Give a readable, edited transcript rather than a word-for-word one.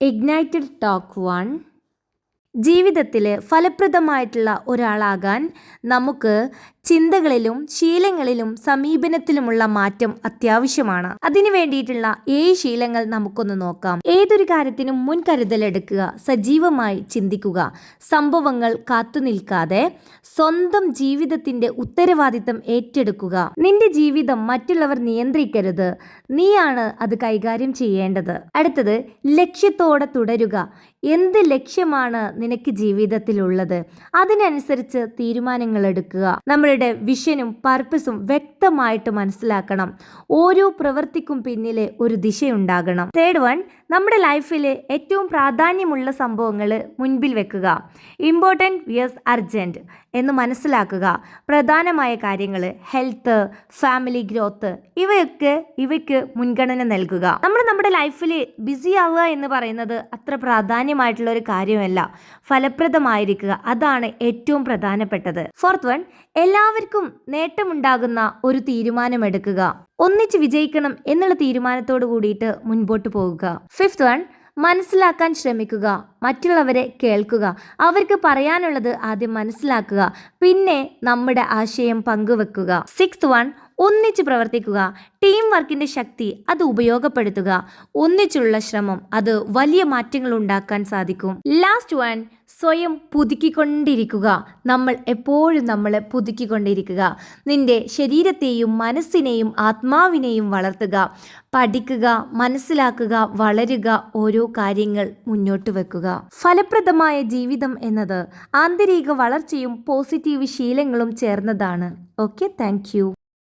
Ignited talk 1. ജീവിതത്തിൽ ഫലപ്രദമായിട്ടുള്ള ഒരാളാകാൻ നമുക്ക് ചിന്തകളിലും ശീലങ്ങളിലും സമീപനത്തിലുമുള്ള മാറ്റം അത്യാവശ്യമാണ്. അതിനു വേണ്ടിയിട്ടുള്ള 7 ശീലങ്ങൾ നമുക്കൊന്ന് നോക്കാം. ഏതൊരു കാര്യത്തിനും മുൻകരുതലെടുക്കുക, സജീവമായി ചിന്തിക്കുക, സംഭവങ്ങൾ കാത്തുനിൽക്കാതെ സ്വന്തം ജീവിതത്തിന്റെ ഉത്തരവാദിത്തം ഏറ്റെടുക്കുക. നിന്റെ ജീവിതം മറ്റുള്ളവർ നിയന്ത്രിക്കരുത്, നീയാണ് അത് കൈകാര്യം ചെയ്യേണ്ടത്. അടുത്തത്, ലക്ഷ്യത്തോടെ തുടരുക. എന്ത് ലക്ഷ്യമാണ് നിനക്ക് ജീവിതത്തിലുള്ളത്, അതിനനുസരിച്ച് തീരുമാനങ്ങൾ എടുക്കുക. നമ്മളുടെ വിഷനും പർപ്പസും വ്യക്തമായിട്ട് മനസ്സിലാക്കണം. ഓരോ പ്രവൃത്തിക്കും പിന്നിലെ ഒരു ദിശയുണ്ടാകണം. തേർഡ് വൺ, നമ്മുടെ ലൈഫിൽ ഏറ്റവും പ്രാധാന്യമുള്ള സംഭവങ്ങൾ മുൻപിൽ വെക്കുക. ഇമ്പോർട്ടൻറ്റ് വിയസ് അർജൻറ്റ് എന്ന് മനസ്സിലാക്കുക. പ്രധാനമായ കാര്യങ്ങൾ, ഹെൽത്ത്, ഫാമിലി ഗ്രോത്ത്, ഇവയ്ക്ക് മുൻഗണന നൽകുക. നമ്മുടെ ലൈഫിൽ ബിസി ആവുക എന്ന് പറയുന്നത് അത്ര പ്രാധാന്യമായിട്ടുള്ള ഒരു കാര്യമല്ല. ഫലപ്രദമായിരിക്കുക, അതാണ് ഏറ്റവും പ്രധാനപ്പെട്ടത്. ഫോർത്ത് വൺ, എല്ലാവർക്കും നേട്ടമുണ്ടാകുന്ന ഒരു തീരുമാനമെടുക്കുക. ഒന്നിച്ച് വിജയിക്കണം എന്നുള്ള തീരുമാനത്തോട് കൂടിയിട്ട് മുൻപോട്ട് പോകുക. ഫിഫ്ത്ത് വൺ, മനസ്സിലാക്കാൻ ശ്രമിക്കുക. മറ്റുള്ളവരെ കേൾക്കുക. അവർക്ക് പറയാനുള്ളത് ആദ്യം മനസ്സിലാക്കുക, പിന്നെ നമ്മുടെ ആശയം പങ്കുവെക്കുക. സിക്സ്ത് വൺ, ഒന്നിച്ച് പ്രവർത്തിക്കുക. ടീം വർക്കിന്റെ ശക്തി അത് ഉപയോഗപ്പെടുത്തുക. ഒന്നിച്ചുള്ള ശ്രമം അത് വലിയ മാറ്റങ്ങൾ ഉണ്ടാക്കാൻ സാധിക്കും. ലാസ്റ്റ് വൺ, സ്വയം പുതുക്കിക്കൊണ്ടിരിക്കുക. നമ്മൾ എപ്പോഴും നമ്മളെ പുതുക്കിക്കൊണ്ടിരിക്കുക. നിന്റെ ശരീരത്തെയും മനസ്സിനെയും ആത്മാവിനെയും വളർത്തുക. പഠിക്കുക, മനസ്സിലാക്കുക, വളരുക, ഓരോ കാര്യങ്ങൾ മുന്നോട്ട് വെക്കുക. ഫലപ്രദമായ ജീവിതം എന്നത് ആന്തരിക വളർച്ചയും പോസിറ്റീവ് ശീലങ്ങളും ചേർന്നതാണ്. Okay, thank you.